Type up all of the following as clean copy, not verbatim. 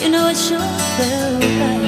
You know it sure felt right.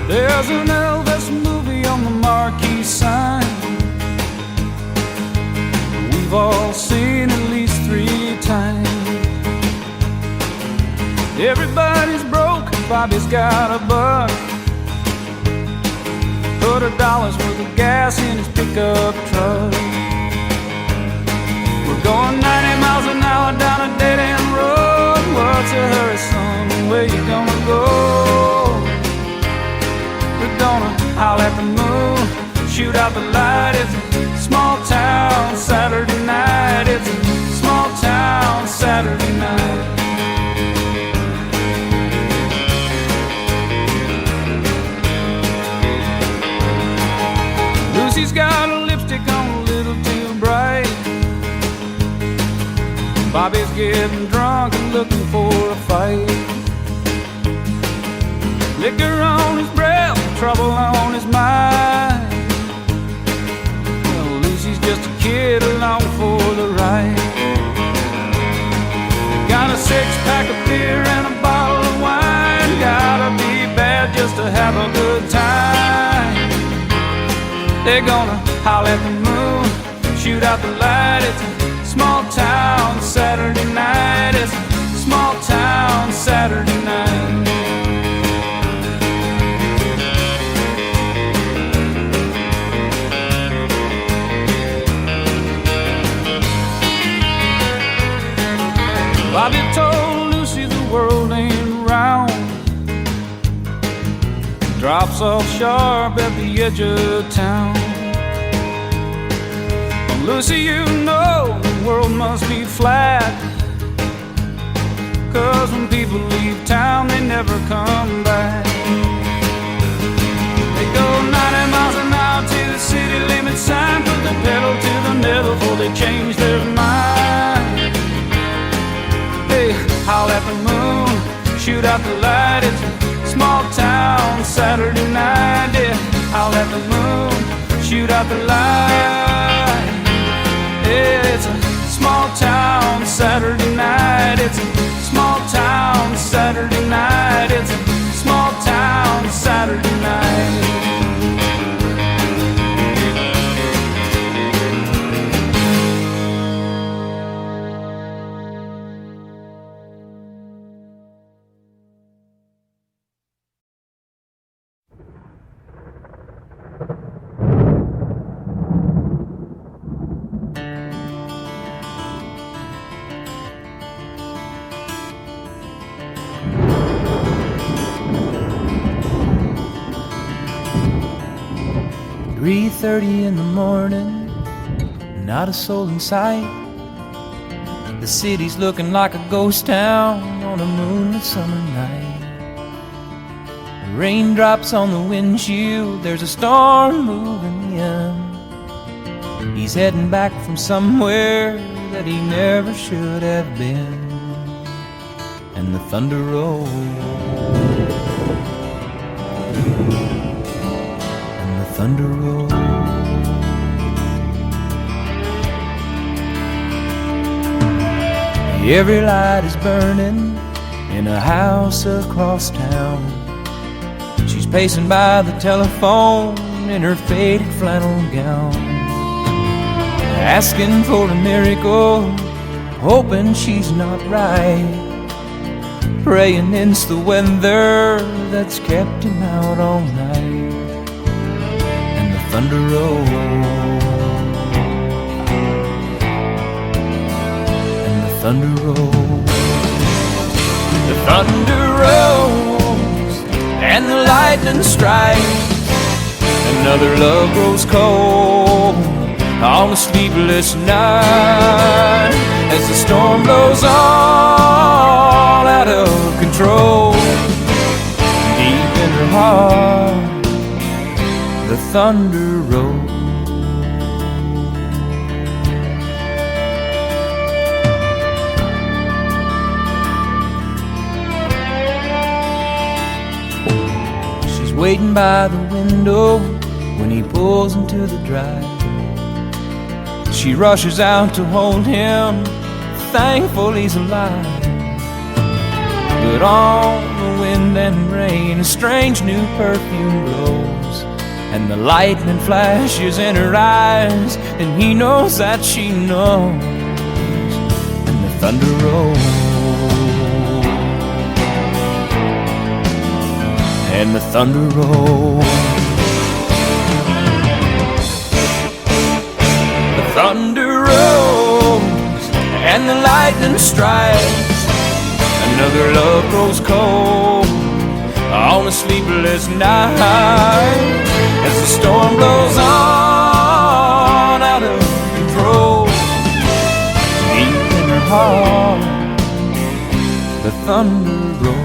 There's an Elvis movie on the marquee sign. We've all seen at least 3 times. Everybody's broke, Bobby's got a buck. Put $1 worth of gas in his pickup truck. We're going 90 miles an hour down a dead-end road. What's a hurry, son? Where you gonna go? We're gonna howl at the moon, shoot out the light. It's a small town Saturday night. It's a small town Saturday night. Lucy's got a lipstick on a little too bright. Bobby's getting drunk and looking for a fight. Liquor on his breath, trouble on his mind. Well, Lucy's just a kid along for the ride. Got a 6-pack of beer and a bottle of wine. Gotta be bad just to have a good time. They're gonna howl at the moon, shoot out the light. It's a small town Saturday night. It's a small town Saturday night. Bobby told Lucy the world ain't round. Drops off sharp at the edge of town. Well, Lucy, you know the world must be flat. 'Cause when people leave town, they never come back. They go 90 miles an hour to the city limit sign. Put the pedal to the metal before they change their mind. They howl at the moon, shoot out the light. It's a small town Saturday night. Yeah, howl at the moon, shoot out the light. Yeah, it's a small town Saturday night. It's a small town Saturday night. It's a small town Saturday night. "3:30 in the morning, not a soul in sight. The city's looking like a ghost town on a moonlit summer night. Raindrops on the windshield, there's a storm moving in. He's heading back from somewhere that he never should have been. And the thunder rolls, and the thunder rolls. Every light is burning in a house across town. She's pacing by the telephone in her faded flannel gown, asking for a miracle, hoping she's not right, praying it's the weather that's kept him out all night. And the thunder rolls, thunder rolls. The thunder rolls and the lightning strikes. Another love grows cold on a sleepless night as the storm blows all out of control. Deep in her heart, the thunder rolls. She's waiting by the window when he pulls into the drive. She rushes out to hold him, thankful he's alive. But on the wind and rain, a strange new perfume blows, and the lightning flashes in her eyes, and he knows that she knows, and the thunder rolls, and the thunder rolls. The thunder rolls and the lightning strikes. Another love grows cold on a sleepless night as the storm blows on out of control. Deep in her heart, the thunder rolls.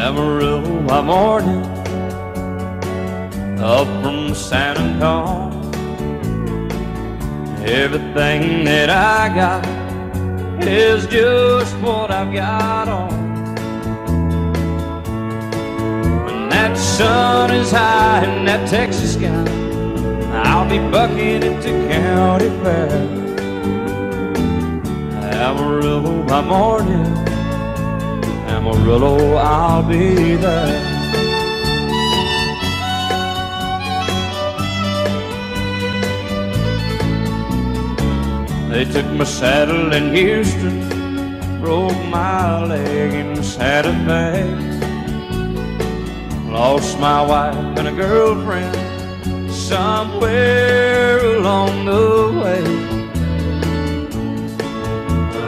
Amarillo by morning, up from San Antonio. Everything that I got is just what I've got on. When that sun is high in that Texas sky, I'll be bucking it to county fair. Amarillo by morning, Amarillo, I'll be there. They took my saddle in Houston, broke my leg in Santa Fe. Lost my wife and a girlfriend somewhere along the way.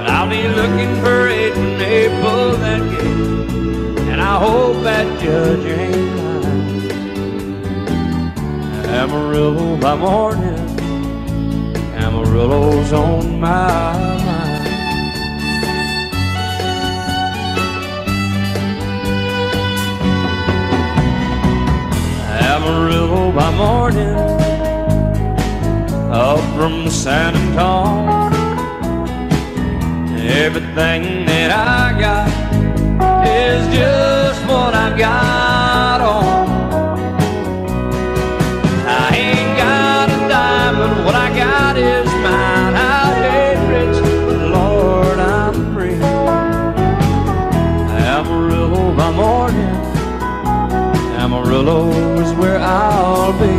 I'll be looking for it when they pull that gate, and I hope that judge ain't lying. Amarillo by morning, Amarillo's on my mind. Amarillo by morning, up from San Antonio. Everything that I got is just what I've got on. I ain't got a dime, but what I got is mine. I ain't rich, but Lord, I'm free. Amarillo by morning, Amarillo is where I'll be.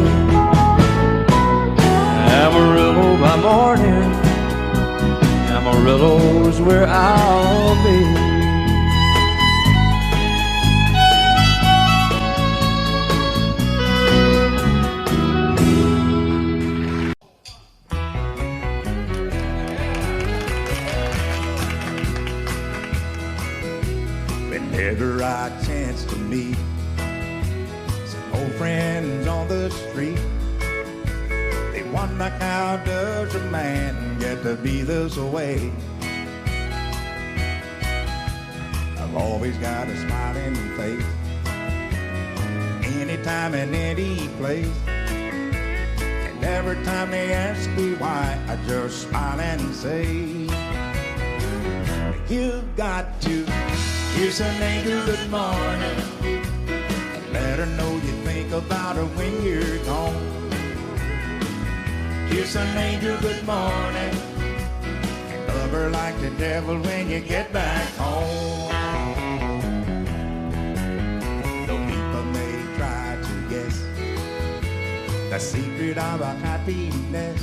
Amarillo by morning, Amarillo's where I'll be. Whenever I chance to meet some old friends on the street, they wonder how does a man get to be this way. I've always got a smiling face. Anytime and any place. And every time they ask me why, I just smile and say, you've got to kiss an angel good morning and let her know you think about her when you're gone. Kiss an angel good morning and love her like the devil when you get back home. Though people may try to guess the secret of our happiness,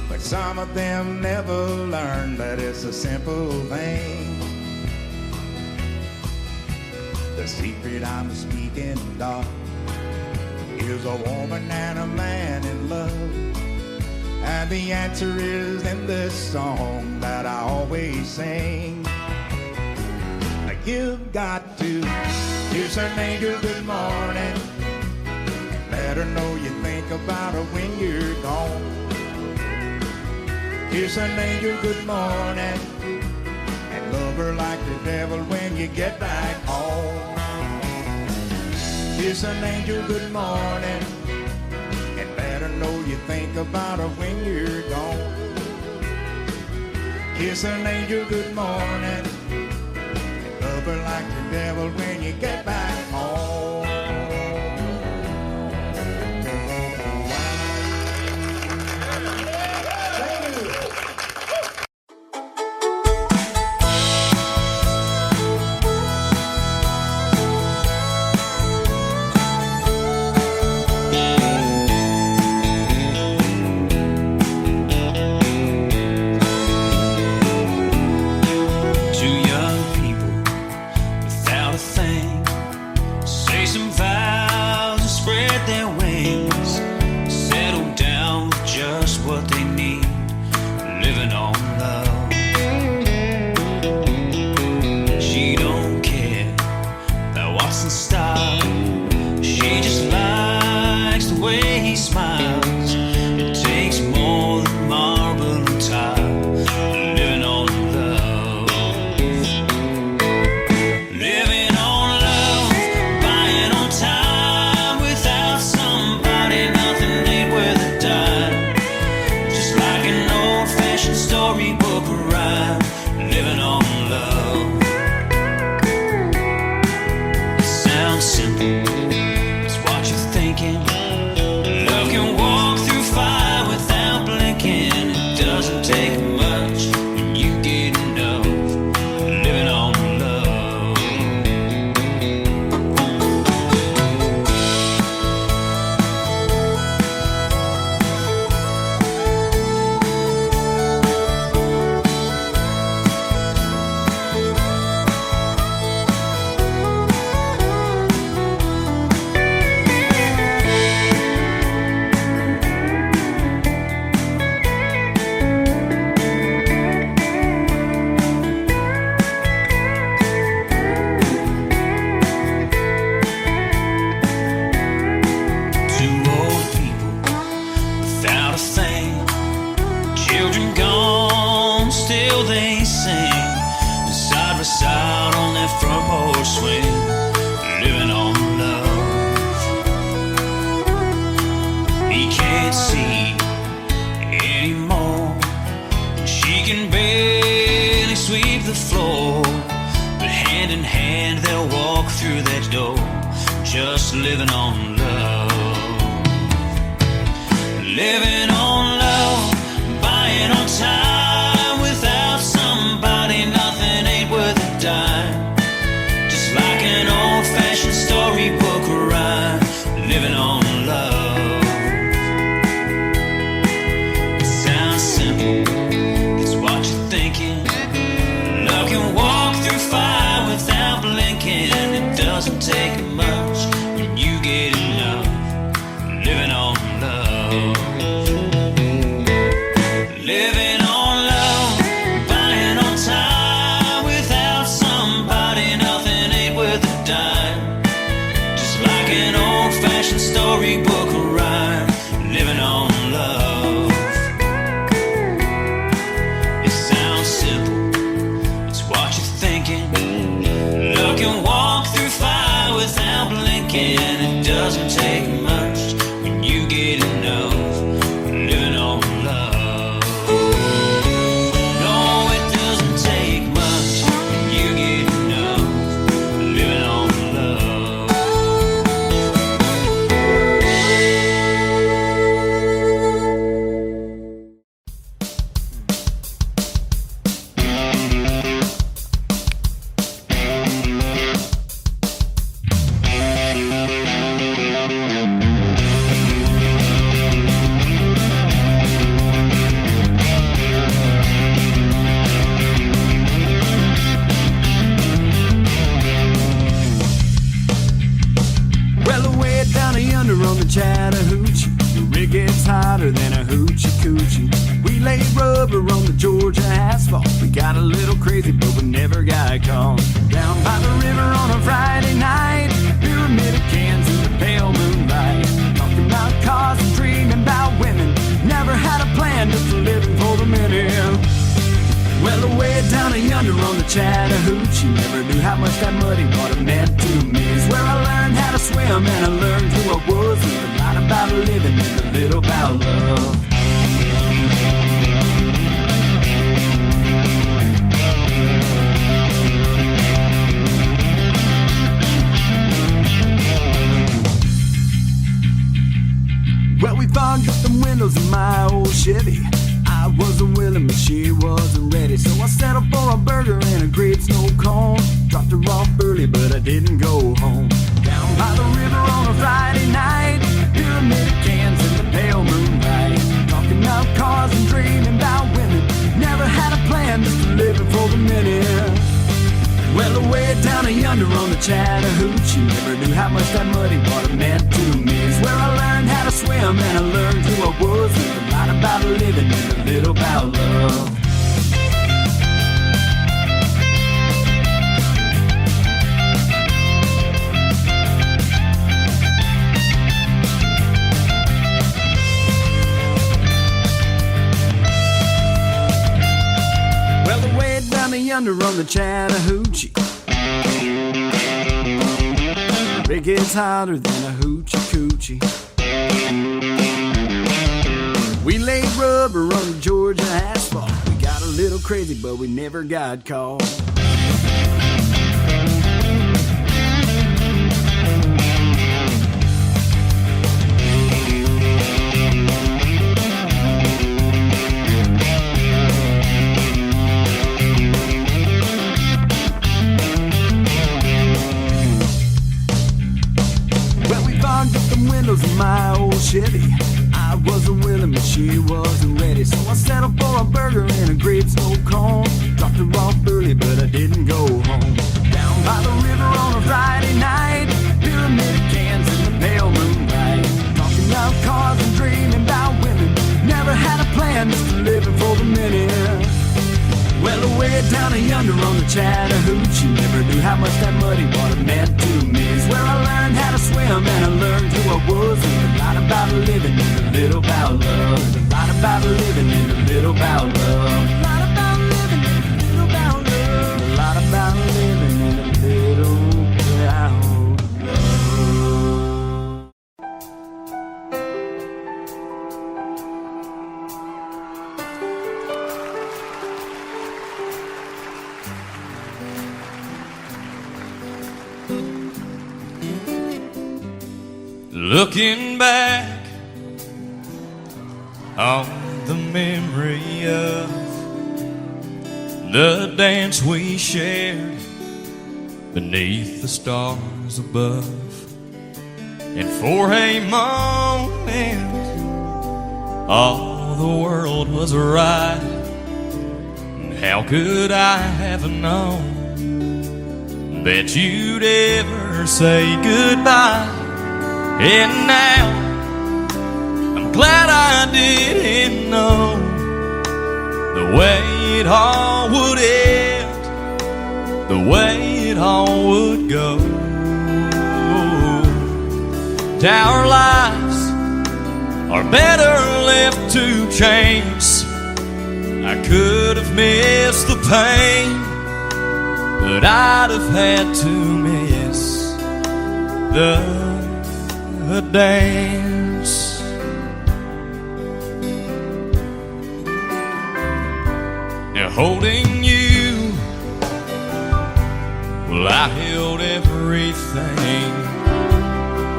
but some of them never learn that it's a simple thing. The secret I'm speaking of is a woman and a man in love. And the answer is in this song that I always sing. You've got to kiss an angel good morning and let her know you think about her when you're gone. Kiss an angel good morning and love her like the devil when you get back home. Kiss an angel good morning and let her know you think about her when you're gone. Kiss an angel good morning and love her like the devil when you get back home. Just living on love. Living on love, buying on time. Without somebody, nothing ain't worth a dime. Just like an old-fashioned storybook rhyme. Living on love. It sounds simple, it's what you're thinking. Love can walk through fire without blinking. It doesn't take much when you get enough. Living on love. Living on rubber on the Georgia asphalt. We got a little crazy, but we never got caught. Down by the river on a Friday night, pyramid of cans in the pale moonlight. Talking about cars and dreaming about women. Never had a plan, just living for the minute. Well, away down yonder on the Chattahoochee, never knew how much that muddy water meant to me. It's where I learned how to swim and I learned who I was. Learned a lot about living and a little about love. Well, we fogged up the windows in my old Chevy. I wasn't willing, but she wasn't ready. So I settled for a burger and a great snow cone. Dropped her off early, but I didn't go home. Down by the river on a Friday night, pyramid of cans in the pale moonlight. Talking about cars and dreaming about women. Never had a plan, just living for the minute. Well, away down yonder on the Chattahoochee, never knew how much that muddy water meant to me. It's where I learned how to swim and I learned who I was. Learned a lot about living and a little about love. Well, away down yonder on the Chattahoochee, it gets hotter than a hoochie coochie. We laid rubber on the Georgia asphalt. We got a little crazy, but we never got caught. Windows in my old Chevy. I wasn't willing, but she wasn't ready. So I settled for a burger and a great snow cone. Dropped her off early, but I didn't go home. Down by the river on a Friday night, pyramid of cans in the pale moonlight. Talking about cars and dreaming about women. Never had a plan, just living for the minute. Well, away down yonder on the Chattahoochee, never knew how much that muddy water meant to me. It's where I learned how to swim and I learned who I was. Learned a lot about living and a little about love. Learned a lot about living and a little about love. A lot about living and a little about love. A lot about living and a little about love. Looking back on the memory of the dance we shared beneath the stars above, and for a moment all the world was right. And how could I have known that you'd ever say goodbye? And now I'm glad I didn't know the way it all would end, the way it all would go. Our lives are better left to chance. I could have missed the pain, but I'd have had to miss the dance. Now holding you, well, I held everything,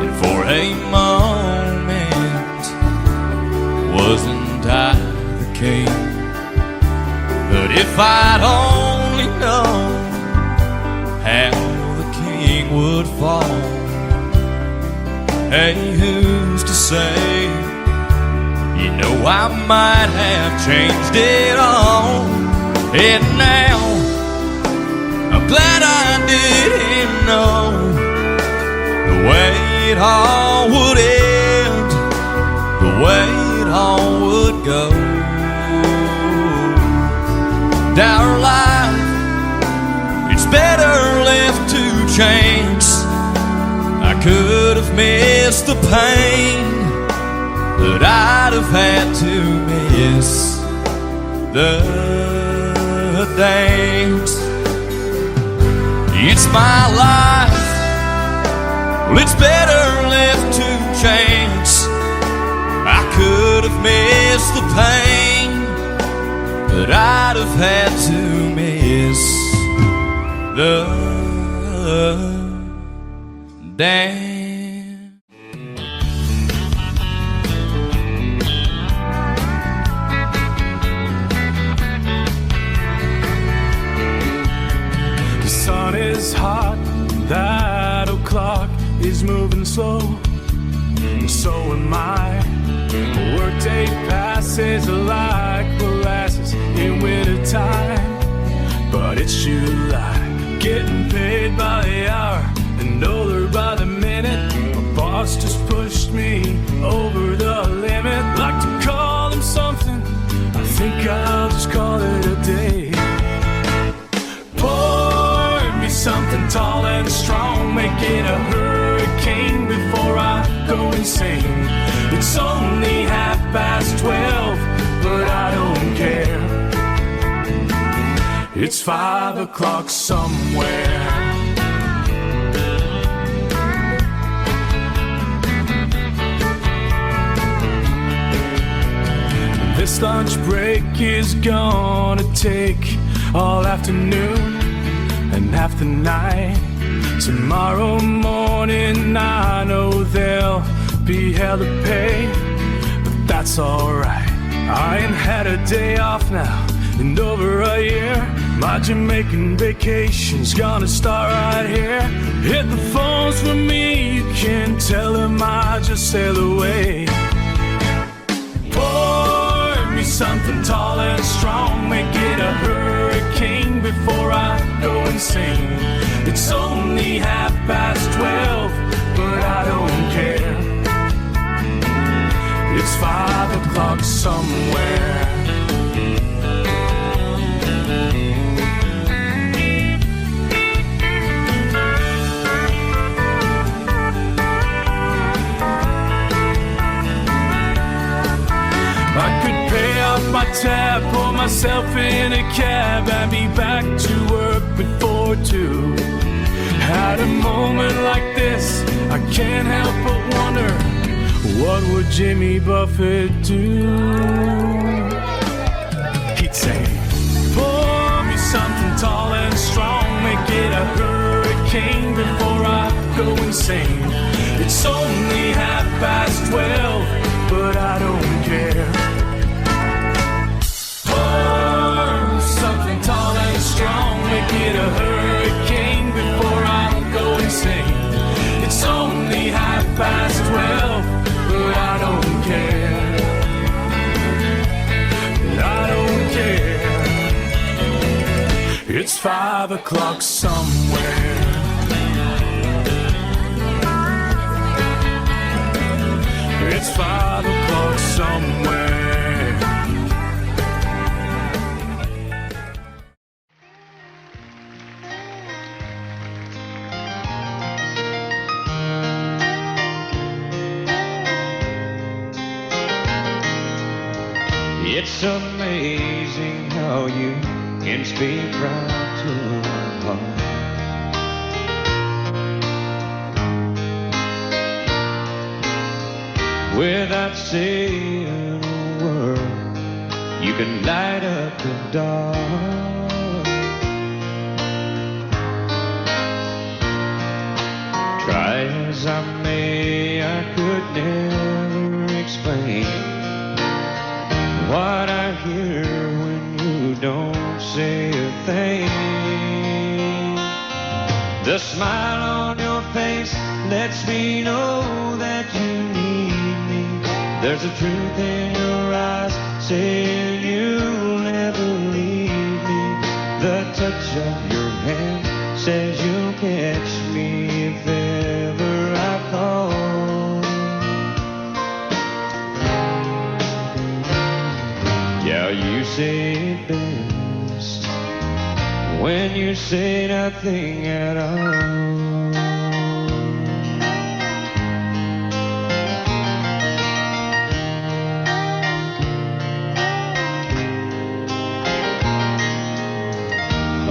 and for a moment wasn't I the king? But if I'd only known how the king would fall, hey, who's to say? You know, I might have changed it all. And now I'm glad I didn't know the way it all would end, the way it all would go. our life, it's better left to chance. I could have missed the pain, but I'd have had to miss the dance. It's my life, well, it's better left to chance. I could have missed the pain, but I'd have had to miss the dance. The sun is hot, that o'clock is moving slow, and so am I. A workday passes like molasses in wintertime, but it's July, getting paid by the hour and older by the minute. My boss just pushed me over the limit. Like to call him something, I think I'll just call it a day. Pour me something tall and strong, make it a hurricane before I go insane. It's only 12:30, but I don't care. It's 5 o'clock somewhere. This lunch break is gonna take all afternoon and half the night. Tomorrow morning I know there'll be hell to pay, but that's alright. I ain't had a day off now in over a year. My Jamaican vacation's gonna start right here. Hit the phones for me, you can tell them I just sailed away. Pour me something tall and strong, make it a hurricane before I go insane. It's only 12:30, but I don't care. It's 5 o'clock somewhere. I could pay off my tab, pour myself in a cab, and be back to work before 2. At a moment like this, I can't help but wonder, what would Jimmy Buffett do? He'd say, pour me something tall and strong, make it a hurricane before I go insane. It's only 12:30, but I don't care. Pour me something tall and strong, make it a hurricane before I go insane. It's only 12:30, but I don't care. I don't care. It's 5 o'clock somewhere. It's 5 o'clock somewhere. It's amazing how you can speak right to my heart. Without saying a word, you can light up the dark. Try as I may, I could never explain what I hear when you don't say a thing. The smile on your face lets me know that you need me. There's a truth in your eyes saying you'll never leave me. The touch of your hand says you'll catch me if ever I fall. Yeah, you say it best best when you say nothing at all.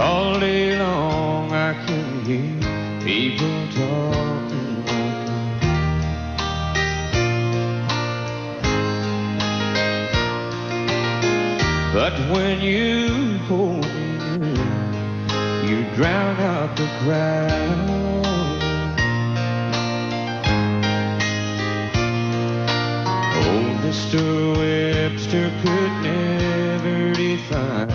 All day long I can hear people talking like that. But when you hold me near, you drown out the crowd. Oh, Mr. Webster could never define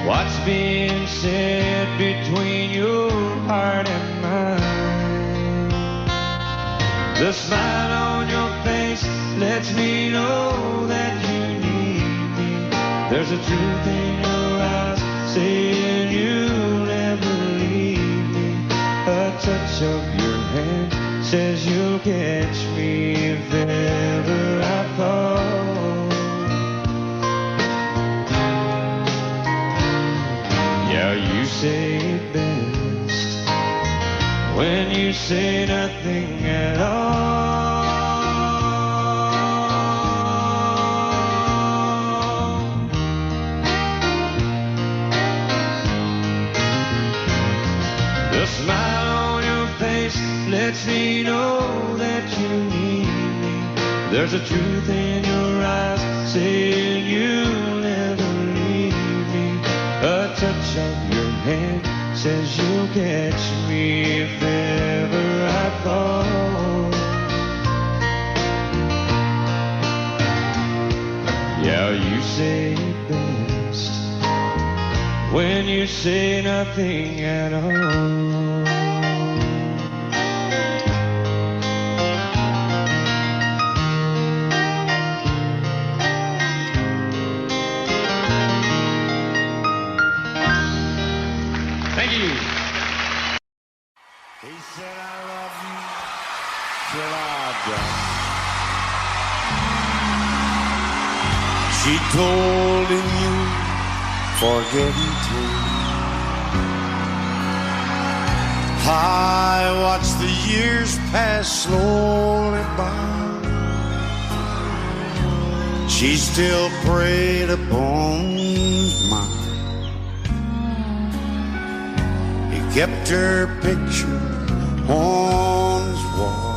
what's being said between your heart and mine. The smile on your face lets me know that you need me. There's a truth in your eyes saying you'll never leave me. A touch of your hand says you'll catch me if ever I fall. Yeah, you say it best when you say nothing at all. The smile on your face lets me know that you need me. There's a truth in your eyes saying you'll never leave me. A touch of your hand says you'll catch me if ever I fall. Yeah, you say it best when you say nothing at all. Thank you. He said, I love you till I die. She told him you forget me too. I watched the years pass slowly by. She still preyed upon his mind. Kept her picture on his wall.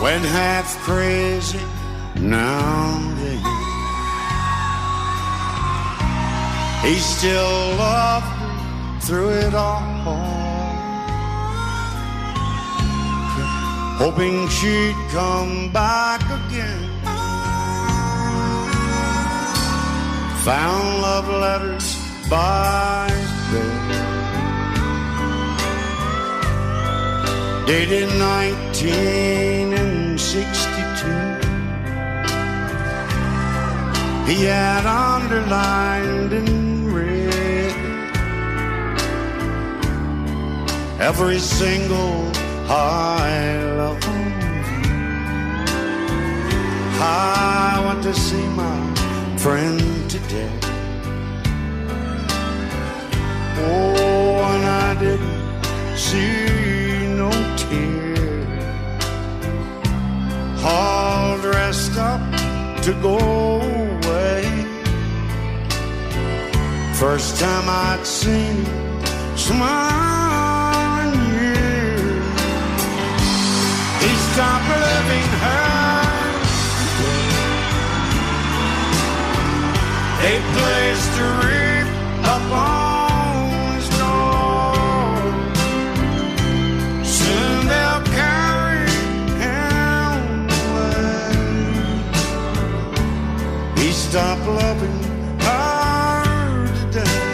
Went half crazy now and then. He still loved her through it all, hoping she'd come back again. Found love letters by his bed, dated 1962. He had underlined in red every single I love you. I want to see my friend today. Oh, and I didn't see no tear. All dressed up to go away. First time I'd seen smile in years. He stopped loving her. They placed a wreath up on his door. Soon they'll carry him away. He stopped loving her today.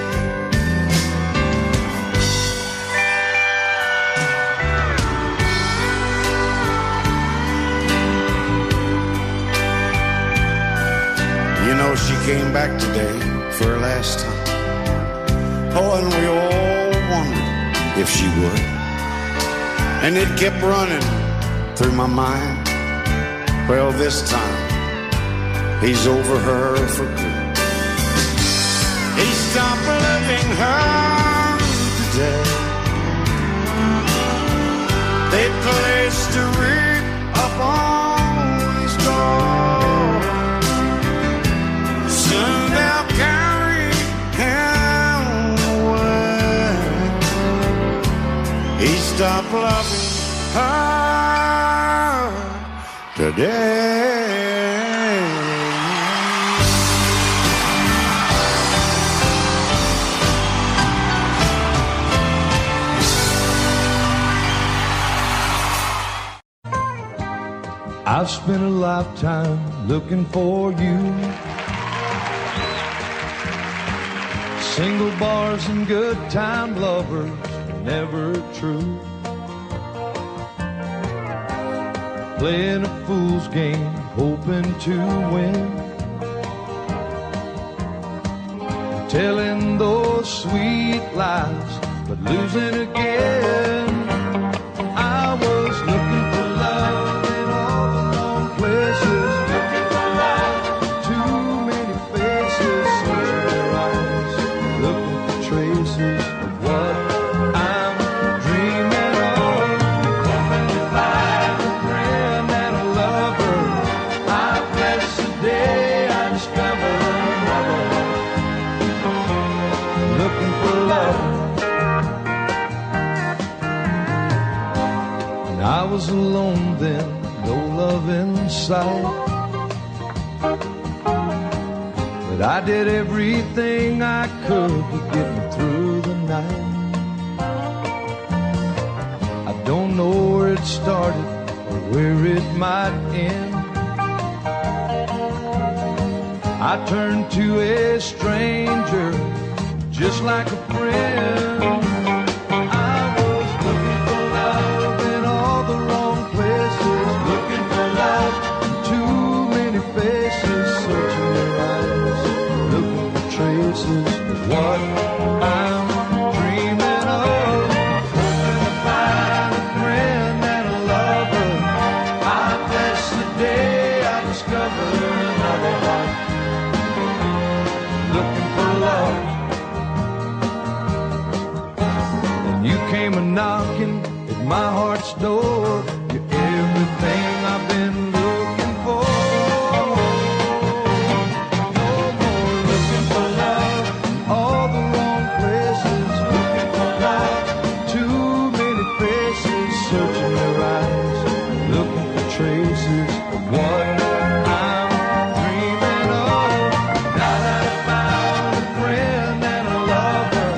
You know, she came back today for her last time. Oh, and we all wondered if she would. And it kept running through my mind. Well, this time, he's over her for good. He stopped loving her today. They placed a wreath up on his door. Soon they'll carry him away. He stopped loving her today. I've spent a lifetime looking for you. Single bars and good time lovers, never true. Playing a fool's game, hoping to win. Telling those sweet lies, but losing again. I was looking for love in all the wrong places. Looking for love, too many faces, searching their eyes, looking for traces of what I'm dreaming of. Hoping to find a friend and a lover. I bless the day I discover another. Looking for love. And I was alone then, no love in sight. But I did everything I could to get me through the night. I don't know where it started or where it might end. I turned to a stranger just like a friend. I was looking for love in all the wrong places. Looking for love in too many faces, searching their eyes, looking for traces of what I'm dreaming of. Hoping to find a friend and a lover. I bless the day I discover another one. Looking for love. You came a knocking at my heart's door. You're everything I've been looking for. No more looking for love in all the wrong places. Looking for love, too many faces, searching their eyes, looking for traces of what I'm dreaming of. Now that I found a friend and a lover,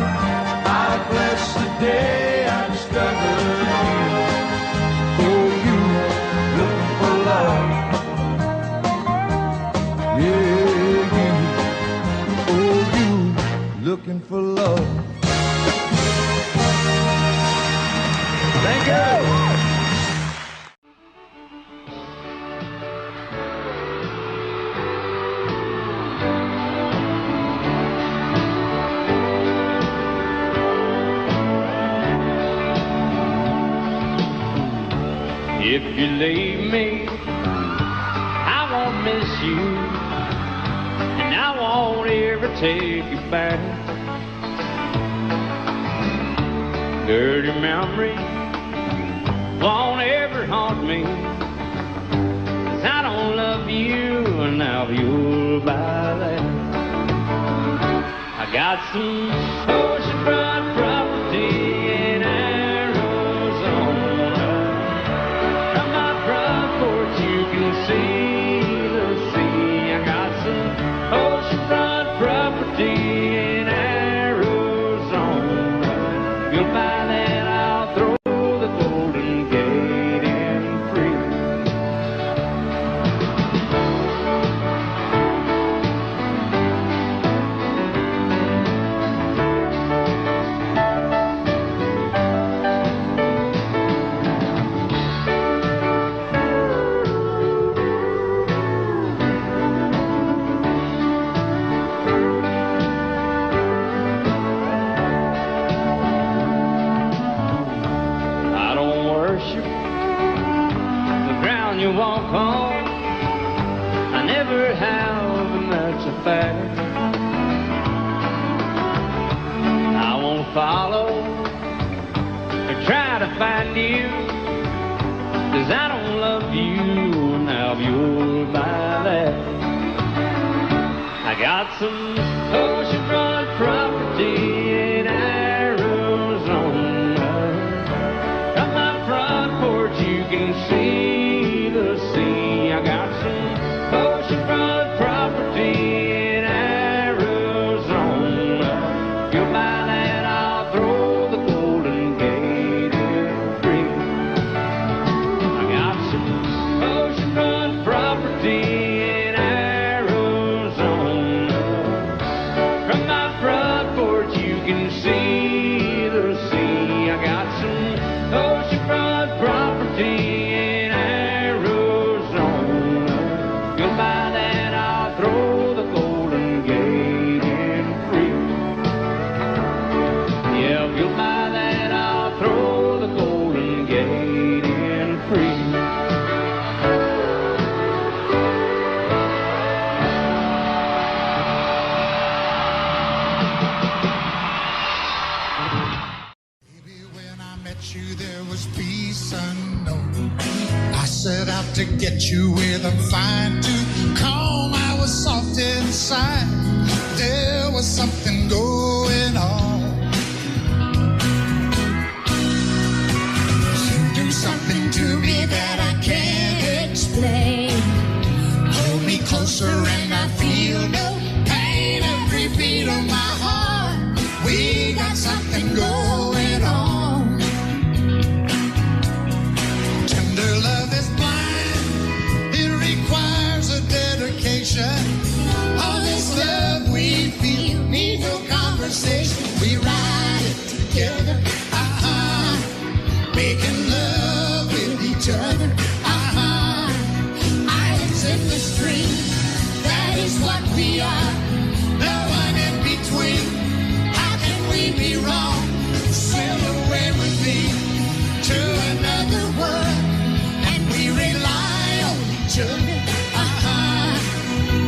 I bless the day I discovered you. Oh, you looking for love. Yeah, you. Oh, you looking for love. Thank you. If you leave me, I won't miss you, and I won't ever take you back. Dirty memories won't ever haunt me, 'cause I don't love you, and now you'll buy that. I got some oceanfront property in Arizona. From my front porch you can see the sea. I got some oceanfront property in Arizona. You'll buy that, I'll throw the Golden Gate in free. try to find you, 'cause I don't love you now you're by that. I got some oceanfront property in Arizona. From my front porch you can see the sea. I got some oceanfront property in Arizona. If you'll buy that, I'll throw the Golden Gate in free. I got some oceanfront property in Arizona. From my front porch you can see the sea. I got some oceanfront property in Arizona. If you'll buy that, I'll throw the Golden Gate in free. Yeah, if you'll buy that, I'll throw the Golden Gate in free. Baby, when I met you, there was peace unknown. I set out to get you with a fine tooth comb. I was soft inside. There was something going on. You do something to me that I can't explain. Hold me closer and I feel no pain. Every beat of my heart, we got something going on. Tender love is blind, it requires a dedication. All this love we feel needs no conversation. We ride it together, making love with each other, Islands in the stream, that is what we are. No one in between. How can we be wrong? Sail away with me to another world, and we rely on each other.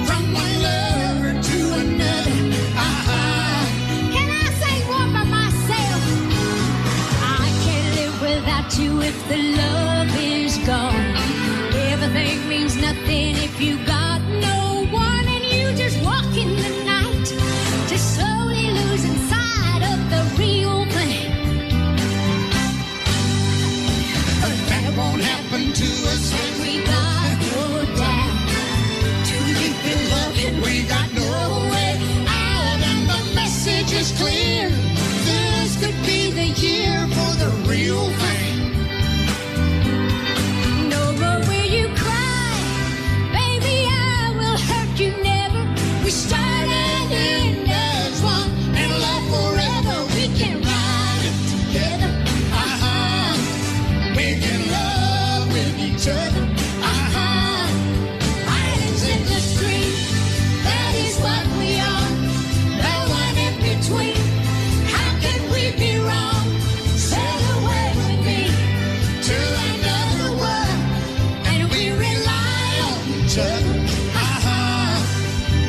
From one lover to another. Can I say one by myself? I can't live without you if the love is gone. Everything means nothing if you got no one, and you just walk in the night, just slowly losing sight of the real thing. But that won't happen to us when We got no doubt. too deep in love and we got no way out. And the message is clear. This could be the year for the real thing. No more will you cry, baby, I will hurt you never. We started in as one, And love forever. we can ride it together. Making love with each other. Islands in the street, that is what we are. No one in between. How can we be wrong? Sail away with me To another world, and we rely on each other.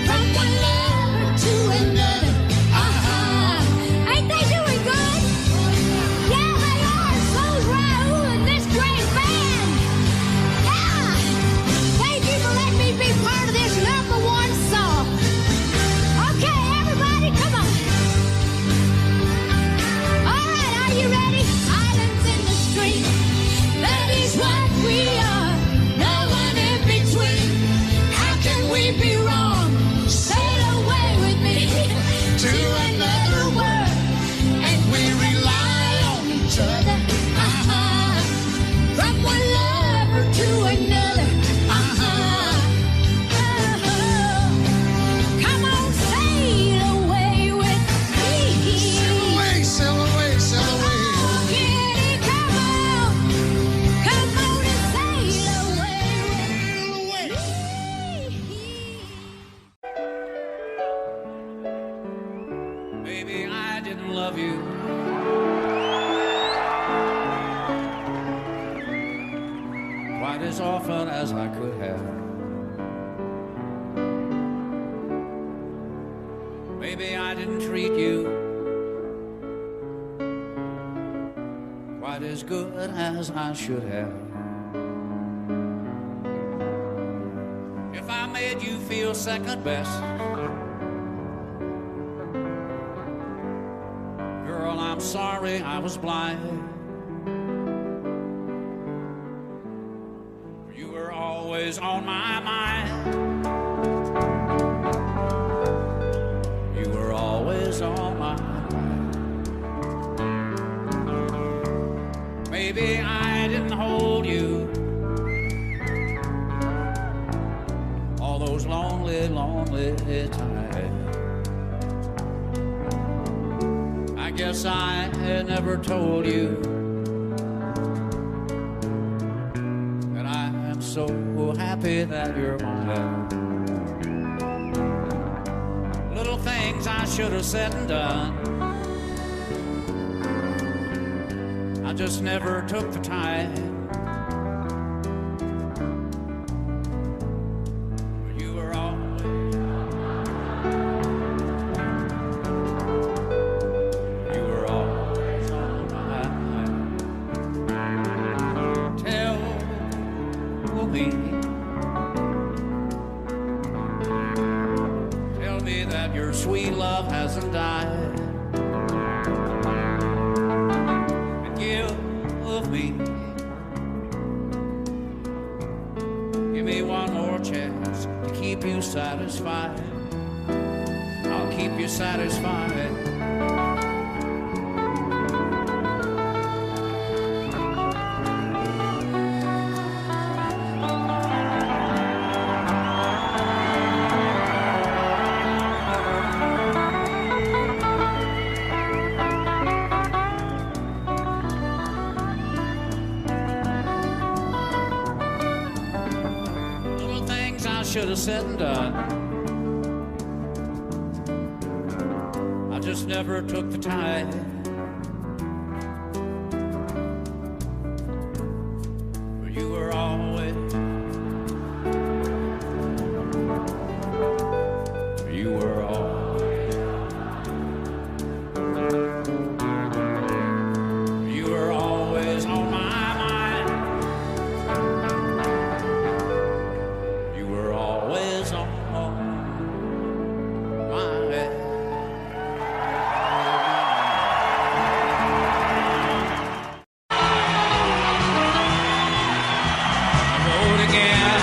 from one lover to another. Ain't they doing good? Yeah, they are. So's Raoul and this great band. Yeah. Thank you for letting me be part of this #1 song. Okay, everybody, come on. All right, are you ready? Islands in the street, that is what we are. No one in between. How can we be wrong? Sail away with me To another world, and we rely on each other. from one lover to another. Come on, sail away with me. Sail away, sail away, sail away. Oh, kitty, come on. Come on and sail away with me. Baby, I didn't love you. Quite as often as I could have. Maybe I didn't treat you quite quite as good as I should have. If I made you feel second best, girl, I'm sorry I was blind. You were always on my mind. You were always on my mind. Maybe I didn't hold you all those lonely, lonely times. I guess I had never told you that I am so happy that you're mine. Little things I should have said and done, I just never took the time. You were always, you were always on my mind. Tell me that your sweet love hasn't died. Give me one more chance to keep you satisfied. I'll keep you satisfied. Should have said and done, I just never took the time. But you were always, you were always, you were always on my mind. You were always on my head. The road again.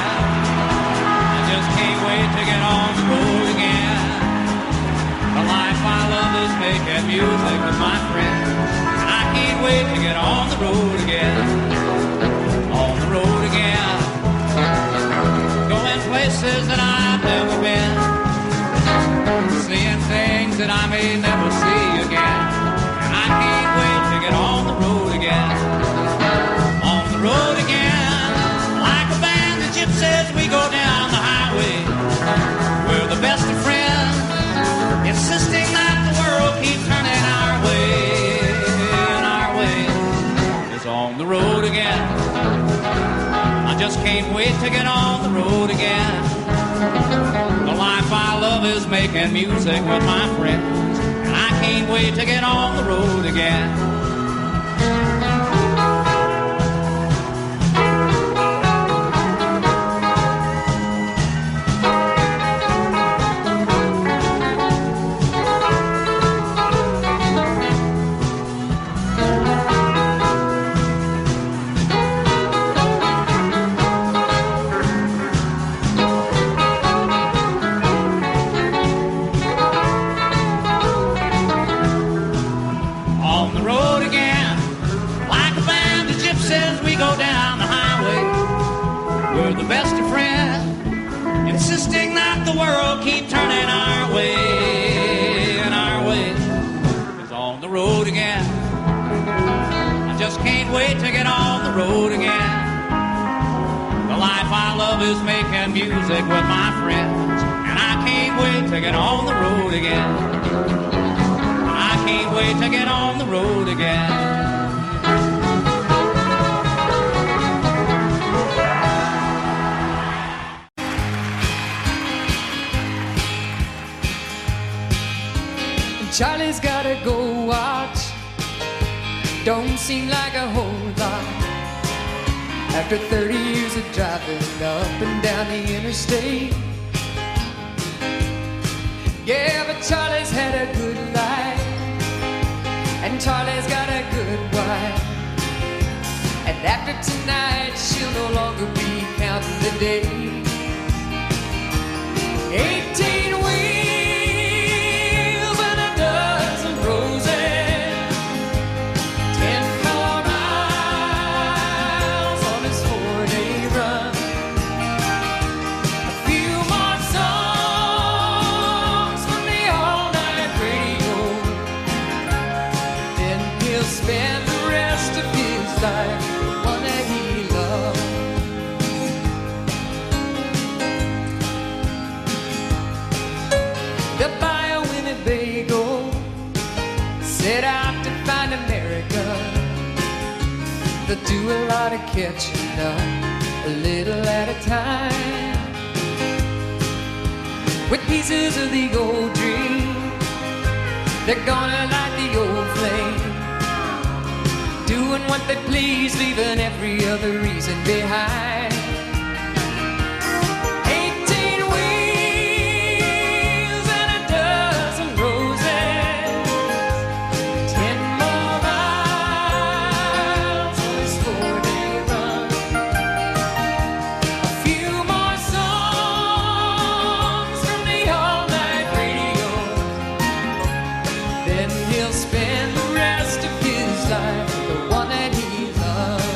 I just can't wait to get on the road again. The life I love is making music with my friends. And I can't wait to get on the road again. On the road again. Going places that I've never been, seeing things that I may never see again. And I can't wait to get on the road again. On the road again. Like a band of gypsies, we go down the highway. We're the best of friends, insisting that the world keep turning our way. And our way is on the road again. I just can't wait to get on the road again. The life I love is making music with my friends. And I can't wait to get on the road again. Insisting that the world keep turning our way, and our way is on the road again. I just can't wait to get on the road again. The life I love is making music with my friends, and I can't wait to get on the road again. I can't wait to get on the road again. Charlie's gotta go watch don't seem like a whole lot after 30 years of driving up and down the interstate. Yeah, but Charlie's had a good life, and Charlie's got a good wife. And after tonight, she'll no longer be counting the days. 18 wheels and a dozen roses, 10 more miles on his 4-day run, a few more songs from the all-night radio, then he'll spend the rest of his life with the one that he loves. They'll buy a Winnebago, set out to find America. They'll do a lot of catching up, a little at a time, with pieces of the old dream. They're gonna light the old flame, doing what they please, leaving every other reason behind. 18 wheels and a dozen roses, 10 more miles on his 4-day run, a few more songs from the all-night radio, then he'll spend the rest of his life with the one that he loves.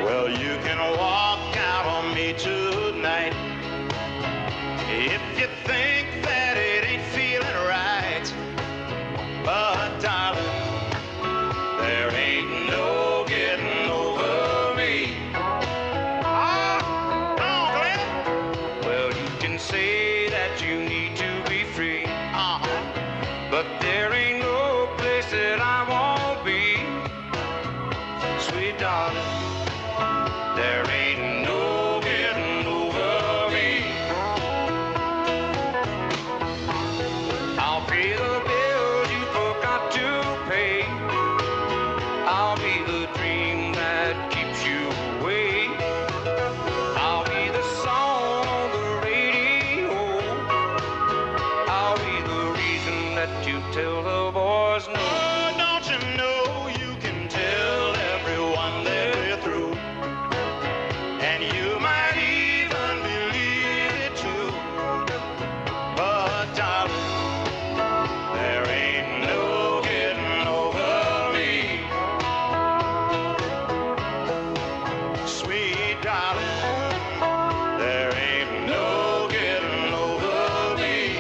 Well, you can walk out on me tonight if you think that it ain't feeling right. But darling, there ain't no getting over me. Oh, no, Glenn. Well, you can say that you need to be free, but there ain't no place that I won't be, sweet darling. There ain't no getting over me. I'll pay the bills you forgot to pay. I'll be the dream that keeps you awake. I'll be the song on the radio. I'll be the reason that you tell the boys no. Oh, don't you know you can tell everyone that we're through? And you might even believe it too. But darling, there ain't no getting over me. Sweet darling, there ain't no getting over me.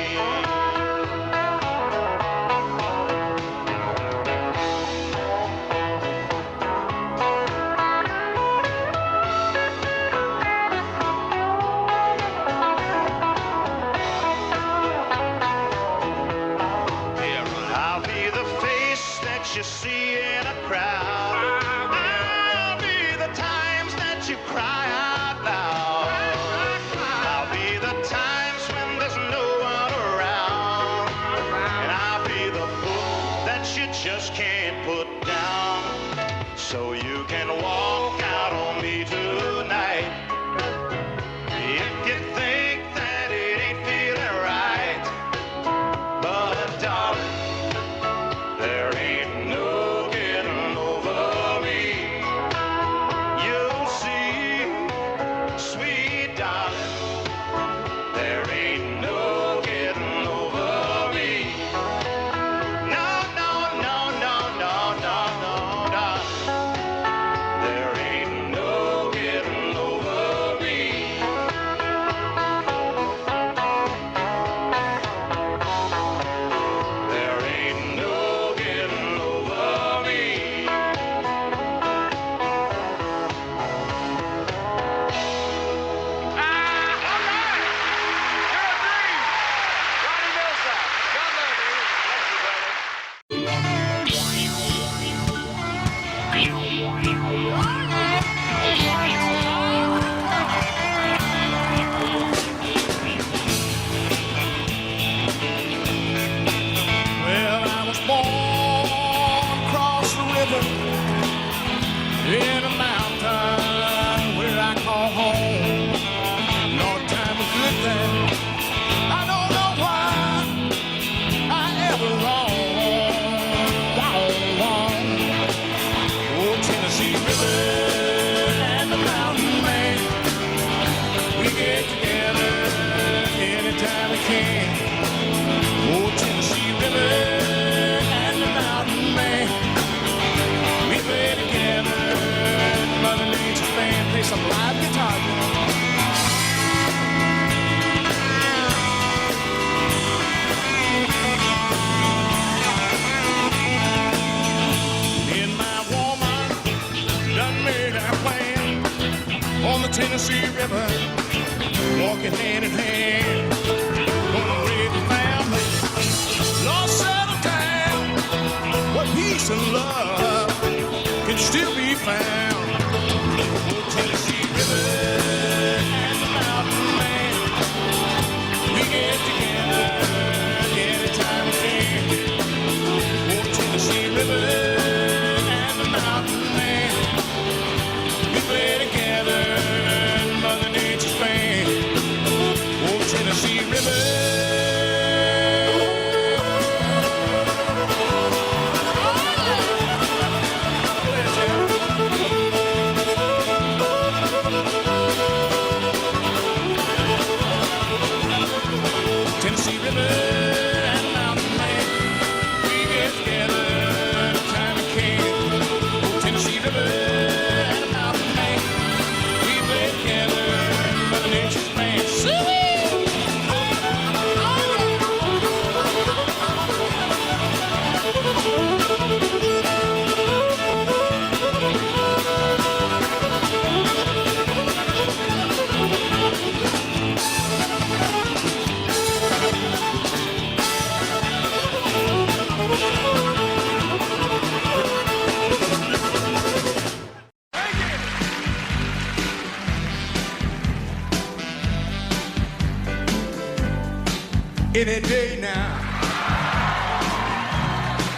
any day now.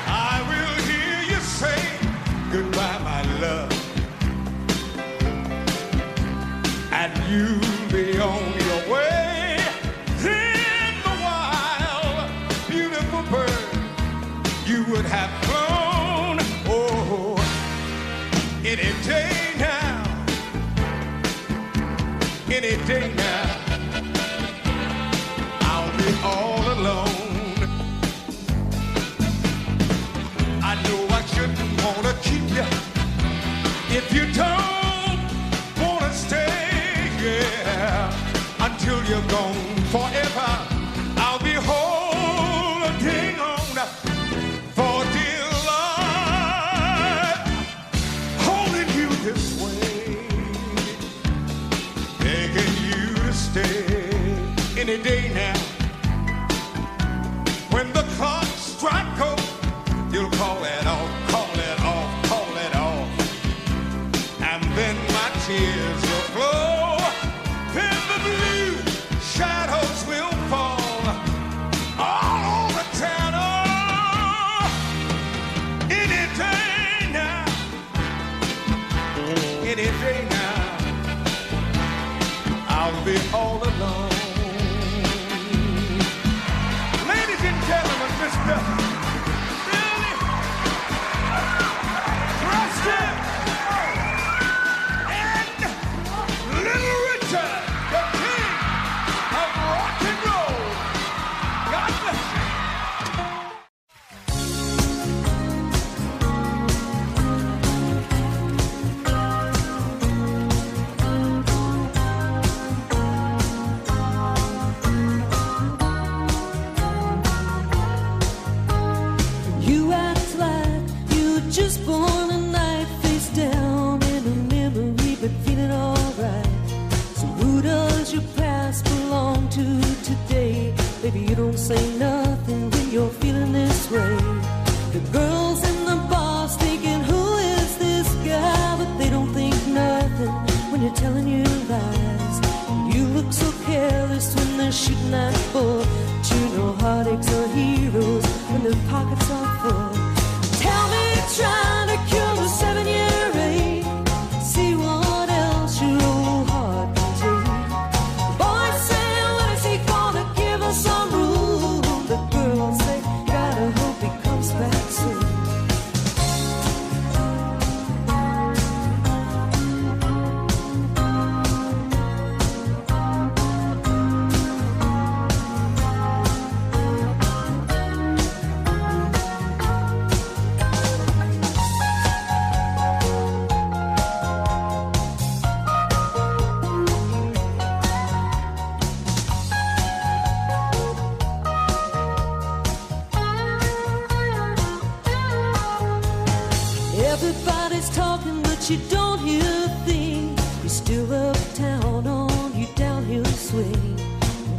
I will hear you say goodbye, my love, and you'll be on your way. In the wild, beautiful bird you would have flown, oh, any day now, any day now. I'll be all alone. I know I shouldn't wanna keep you if you don't wanna stay, yeah, until you're gone forever. I'll be holding on for dear life, holding you this way, begging you to stay any day now. When the clock strikes cold, you'll call it off, call it off, call it off, and then my tears will flow. Then the blue shadows will fall all over town. Oh, any day now, any day now, I'll be all alone. Ladies and gentlemen, Mr. Billy Preston and Little Richard, the king of rock and roll. God bless you. You act like you were just born a night, face down in a memory, but feeling alright. So who does your past belong to today? Baby, you don't say nothing when you're feeling this way. The girls in the bars thinking, who is this guy? But they don't think nothing when you're telling you lies. You look so careless when they're shooting at bull. But you know heartaches are heroes when their pockets are full. Tell me you're trying to cure the 7-year ache. See what else your old heart can take. The boys say, when is he gonna give us some room? The girls say, gotta hope he comes back soon. Everybody's talking, but you don't hear a thing. You're still uptown on your downhill swing.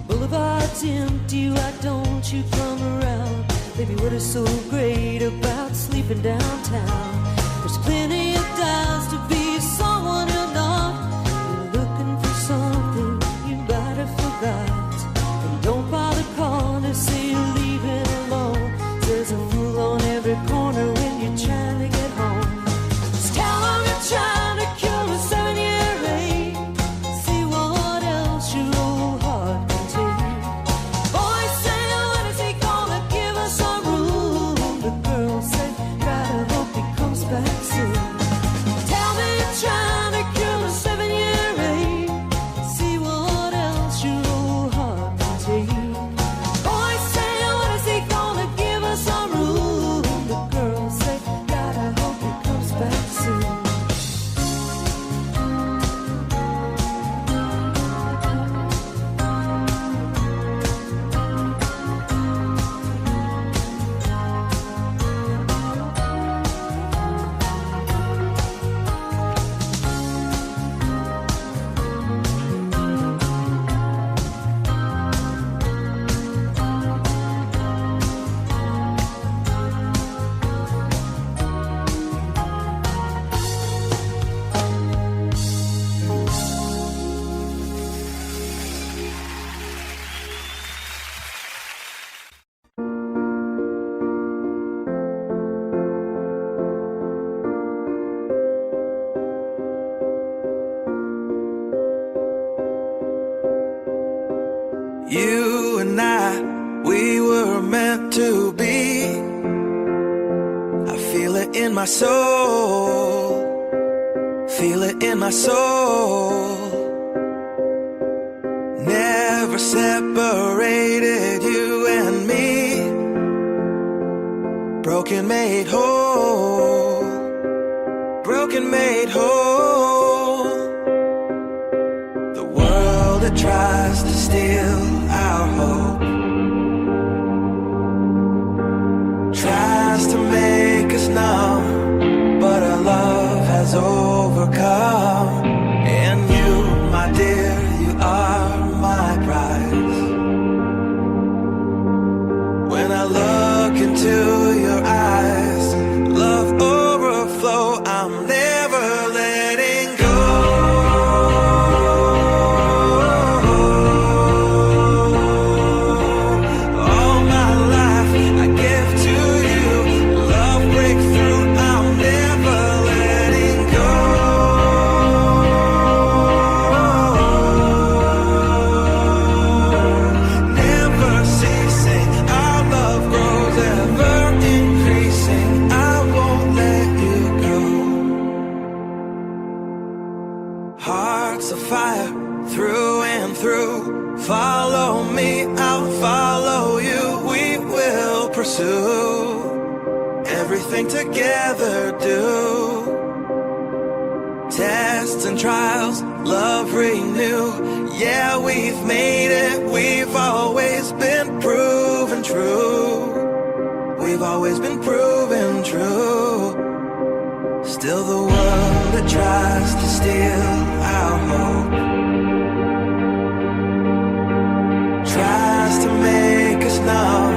Boulevard's empty, why don't you come around? Baby, what is so great about sleeping downtown? There's plenty of times to be someone you're not. You're looking for something you might have forgot. And don't bother calling to say you're leaving alone. There's a fool on every corner when you're trying to get home. Just tell them you're trying to cure a 7-year ache. See what else your old heart can take. Boys say, when is he gonna give us some room? The girls say, gotta hope he comes meant to be. I feel it in my soul, feel it in my soul. Never separated you and me. Broken made whole, broken made whole. The world that tries to steal our hope tries to make us numb, but our love has overcome. And you, my dear, you are my prize. When I look into your eyes, love overflow, I'm never letting go. All my life I give to you, love breakthrough, I'm never letting go. Never ceasing, our love grows, ever increasing, I won't let you go. Hearts of fire, through and through. Follow me, I'll follow you. We will pursue everything together, do. Tests and trials, love renew. Yeah, we've made it, we've always been proven true. We've always been proven true. Still the world that tries to steal our hope tries to make us numb,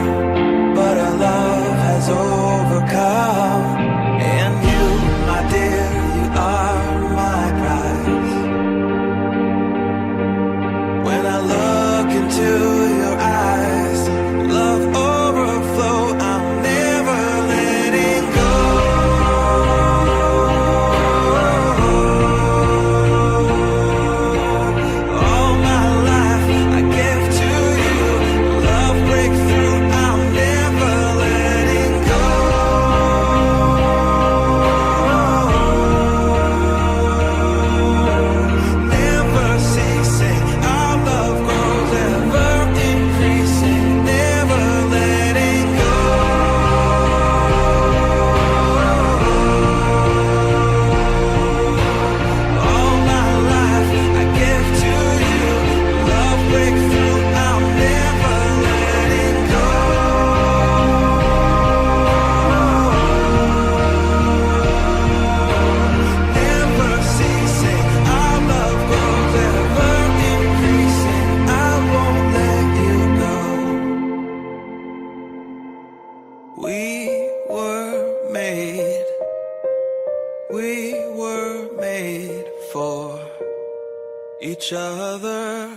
but our love has overcome. And you, my dear, you are my prize. When I look into your eyes, love overflow, I'm never letting go. All my life I give to you, love breakthrough, I'm never letting go. Never ceasing, our love grows, ever increasing, never letting go. All my life I give to you, love breakthrough, I'm never letting go. Never ceasing, our love grows, ever increasing, I won't let you go. We were made for each other.